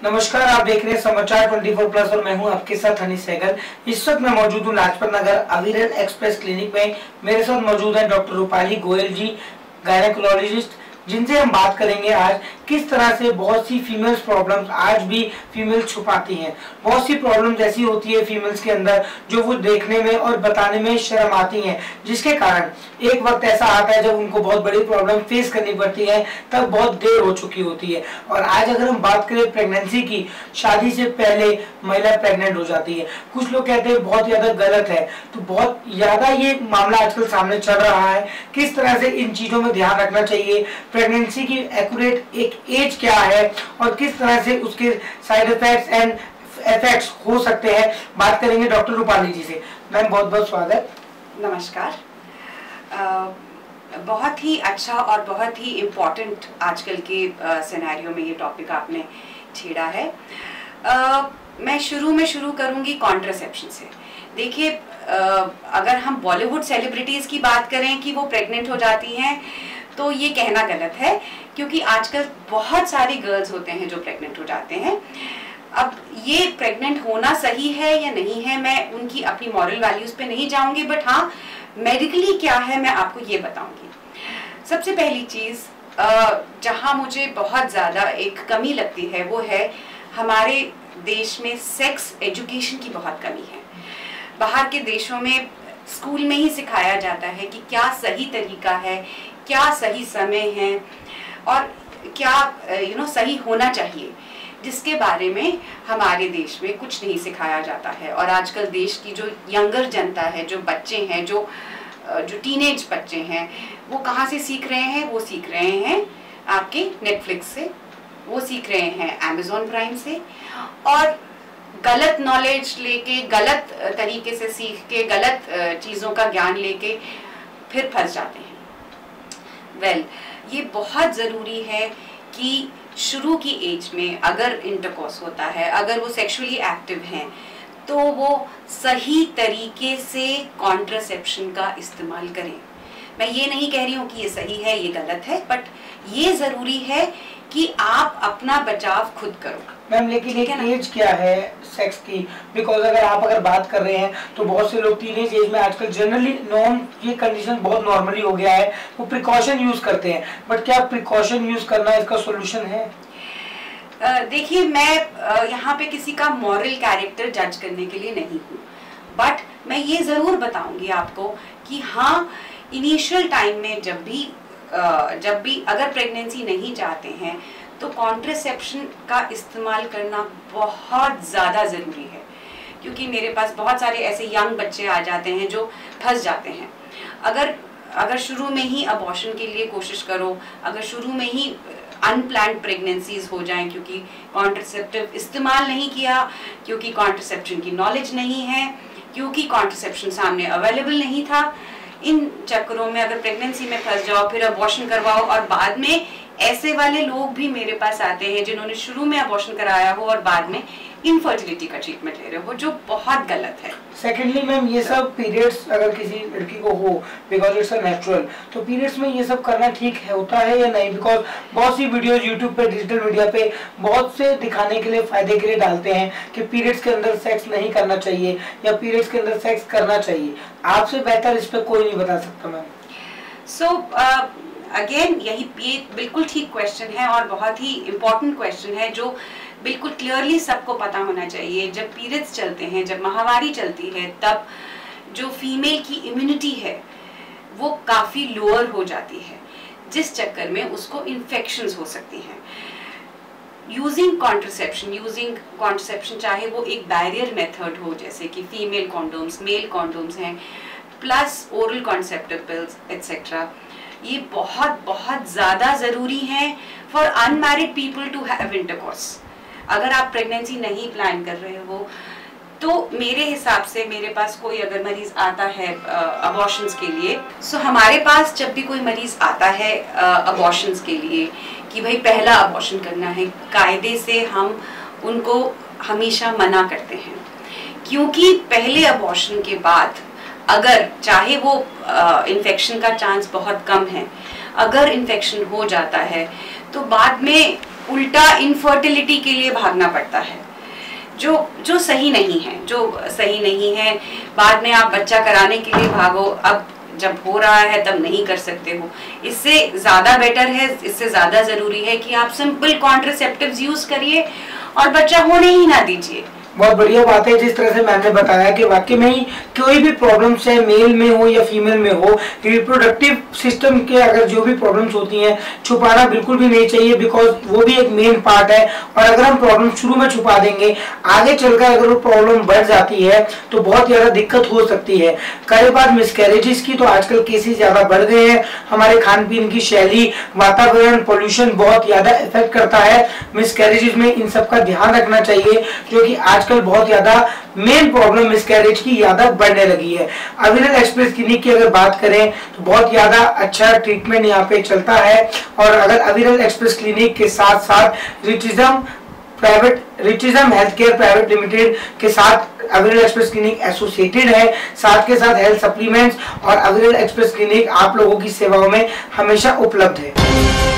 नमस्कार, आप देख रहे हैं समाचार 24+ और मैं हूं आपके साथ हनी सहगल। इस वक्त मैं मौजूद हूं लाजपत नगर अविरल एक्सप्रेस क्लिनिक में। मेरे साथ मौजूद हैं डॉक्टर रूपाली गोयल जी, गायनेकोलॉजिस्ट, जिनसे हम बात करेंगे आज किस तरह से बहुत सी फीमेल्स प्रॉब्लम्स आज भी फीमेल छुपाती हैं। बहुत सी प्रॉब्लम्स ऐसी होती है फीमेल्स के अंदर जो वो देखने में और बताने में शर्म आती हैं, जिसके कारण एक वक्त ऐसा आता है जब उनको बहुत बड़ी प्रॉब्लम फेस करनी पड़ती है, तब बहुत देर हो चुकी होती है। और आज अगर हम बात करें प्रेगनेंसी की, शादी से पहले महिला प्रेग्नेंट हो जाती है। कुछ लोग कहते हैं बहुत ज्यादा गलत है, तो बहुत ज्यादा ये मामला आजकल सामने चल रहा है। किस तरह से इन चीजों में ध्यान रखना चाहिए, प्रेगनेंसी की एक्यूरेट एक एज क्या है और किस तरह से उसके साइड इफेक्ट्स एंड इफेक्ट्स हो सकते हैं, बात करेंगे डॉक्टर रूपाली जी से। मैम बहुत बहुत स्वागत। नमस्कार। बहुत ही अच्छा और बहुत ही इम्पोर्टेंट आजकल के सिनेरियो में ये टॉपिक आपने छेड़ा है। मैं शुरू करूंगी कॉन्ट्रासेप्शन से। देखिए, अगर हम बॉलीवुड सेलिब्रिटीज की बात करें कि वो प्रेग्नेंट हो जाती हैं, तो ये कहना गलत है, क्योंकि आजकल बहुत सारी गर्ल्स होते हैं जो प्रेग्नेंट हो जाते हैं। अब ये प्रेग्नेंट होना सही है या नहीं है, मैं उनकी अपनी मॉरल वैल्यूज पे नहीं जाऊंगी, बट हाँ, मेडिकली क्या है मैं आपको ये बताऊंगी। सबसे पहली चीज जहां मुझे बहुत ज्यादा एक कमी लगती है, वो है हमारे देश में सेक्स एजुकेशन की बहुत कमी है। बाहर के देशों में स्कूल में ही सिखाया जाता है कि क्या सही तरीका है, क्या सही समय है और क्या सही होना चाहिए, जिसके बारे में हमारे देश में कुछ नहीं सिखाया जाता है। और आजकल देश की जो यंगर जनता है, जो बच्चे हैं, जो टीनेज बच्चे हैं, वो कहाँ से सीख रहे हैं? वो सीख रहे हैं आपके नेटफ्लिक्स से, वो सीख रहे हैं अमेज़न प्राइम से, और गलत नॉलेज लेके, गलत तरीके से सीख के, गलत चीज़ों का ज्ञान लेके फिर फंस जाते हैं। ये बहुत ज़रूरी है कि शुरू की एज में अगर इंटरकोर्स होता है, अगर वो सेक्सुअली एक्टिव हैं, तो वो सही तरीके से कॉन्ट्रासेप्शन का इस्तेमाल करें। मैं ये नहीं कह रही हूँ कि ये सही है, ये गलत है, बट ये ज़रूरी है कि आप अपना बचाव खुद करो। मैम लेकिन एक एज क्या है सेक्स की? बिकॉज अगर बात कर रहे हैं तो बहुत से लोग टीनेज एज में आजकल जनरली ये कंडीशन बहुत नॉर्मली हो गया है, वो प्रिकॉशन यूज करते हैं, बट क्या प्रिकॉशन यूज करना इसका सोल्यूशन है? देखिए, मैं यहाँ पे किसी का मॉरल कैरेक्टर जज करने के लिए नहीं हूँ, बट मैं ये ज़रूर बताऊंगी आपको कि हाँ, इनिशियल टाइम में जब भी अगर प्रेगनेंसी नहीं चाहते हैं, तो कॉन्ट्रासेप्शन का इस्तेमाल करना बहुत ज़्यादा ज़रूरी है। क्योंकि मेरे पास बहुत सारे ऐसे यंग बच्चे आ जाते हैं जो फंस जाते हैं। अगर शुरू में ही अबॉर्शन के लिए कोशिश करो, अगर शुरू में ही अनप्लान्ड प्रेगनेंसीज हो जाएं क्योंकि कॉन्ट्रासेप्टिव इस्तेमाल नहीं किया, क्योंकि कॉन्ट्रासेप्शन की नॉलेज नहीं है, क्योंकि कॉन्ट्रासेप्शन सामने अवेलेबल नहीं था, इन चक्करों में अगर प्रेगनेंसी में फंस जाओ, फिर अबॉर्शन करवाओ, और बाद में ऐसे वाले लोग भी मेरे पास आते हैं जिन्होंने शुरू में अबॉर्शन कराया हो और बाद में इनफर्टिलिटी का ट्रीटमेंट ले रहे हो, जो बहुत गलत है। सेकेंडली मैम, ये सब पीरियड्स अगर किसी लड़की को हो, बिकॉज इट्स अ नेचुरल, तो पीरियड्स में ये सब करना ठीक है होता है या नहीं? बिकॉज बहुत सी वीडियोस यूट्यूब पे, डिजिटल मीडिया पे बहुत से दिखाने के लिए, फायदे के लिए डालते हैं कि पीरियड्स के अंदर सेक्स नहीं करना चाहिए या पीरियड्स के अंदर सेक्स करना चाहिए। आपसे बेहतर इस पर कोई नहीं बता सकता मैम। अगेन ये बिल्कुल ठीक क्वेश्चन है और बहुत ही इम्पोर्टेंट क्वेश्चन है, जो बिल्कुल क्लियरली सबको पता होना चाहिए। जब पीरियड्स चलते हैं, जब माहवारी चलती है, तब जो फीमेल की इम्यूनिटी है वो काफ़ी लोअर हो जाती है, जिस चक्कर में उसको इन्फेक्शंस हो सकती हैं। यूजिंग कॉन्ट्रासेप्शन चाहे वो एक बैरियर मेथड हो, जैसे कि फीमेल कॉन्डोम्स, मेल कॉन्डोम्स हैं, plus oral contraceptive pills etcetera, ये बहुत ज़्यादा ज़रूरी है for unmarried people to have intercourse. अगर आप प्रेगनेंसी नहीं प्लान कर रहे हो, तो मेरे हिसाब से मेरे पास कोई अगर मरीज आता है अबॉर्शंस के लिए, हमारे पास जब भी कोई मरीज आता है अबॉर्शंस के लिए कि भाई पहला अबॉर्शन करना है, कायदे से हम उनको हमेशा मना करते हैं, क्योंकि पहले अबॉर्शन के बाद अगर चाहे वो इन्फेक्शन का चांस बहुत कम है, अगर इन्फेक्शन हो जाता है तो बाद में उल्टा इनफर्टिलिटी के लिए भागना पड़ता है, जो सही नहीं है। बाद में आप बच्चा कराने के लिए भागो, अब जब हो रहा है तब नहीं कर सकते हो। इससे ज्यादा बेटर है, इससे ज्यादा जरूरी है कि आप सिंपल कॉन्ट्रासेप्टिव्स यूज करिए और बच्चा होने ही ना दीजिए। बहुत बढ़िया बात है जिस तरह से मैंने बताया कि वाकई में ही कोई भी प्रॉब्लम चाहे मेल में हो या फीमेल में हो, रिप्रोडक्टिव सिस्टम के अगर जो भी प्रॉब्लम्स होती हैं छुपाना बिल्कुल भी नहीं चाहिए, बिकॉज वो भी एक मेन पार्ट है। और अगर हम प्रॉब्लम शुरू में छुपा देंगे, आगे चलकर अगर वो प्रॉब्लम बढ़ जाती है तो बहुत ज्यादा दिक्कत हो सकती है। कई बार मिसकैरेजेस की तो आजकल केसेस ज्यादा बढ़ गए हैं। हमारे खान पीन की शैली, वातावरण, पोल्यूशन बहुत ज्यादा इफेक्ट करता है मिसकैरेजेस में। इन सब का ध्यान रखना चाहिए, जो कि आजकल बहुत ज्यादा मेन प्रॉब्लम मिसकैरेज की ज्यादा बढ़ने लगी है। अविरल एक्सप्रेस क्लिनिक की अगर बात करें तो बहुत ज्यादा अच्छा ट्रीटमेंट यहाँ पे चलता है। और अगर अविरल एक्सप्रेस क्लिनिक के साथ साथ रिटिज्म हेल्थ केयर प्राइवेट लिमिटेड के साथ अविरल एक्सप्रेस क्लिनिक एसोसिएटेड है, साथ के साथ हेल्थ सप्लीमेंट्स और अविरल एक्सप्रेस क्लिनिक आप लोगों की सेवाओं में हमेशा उपलब्ध है।